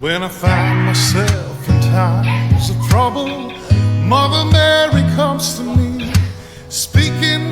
When I find myself in times of trouble, Mother Mary comes to me, speaking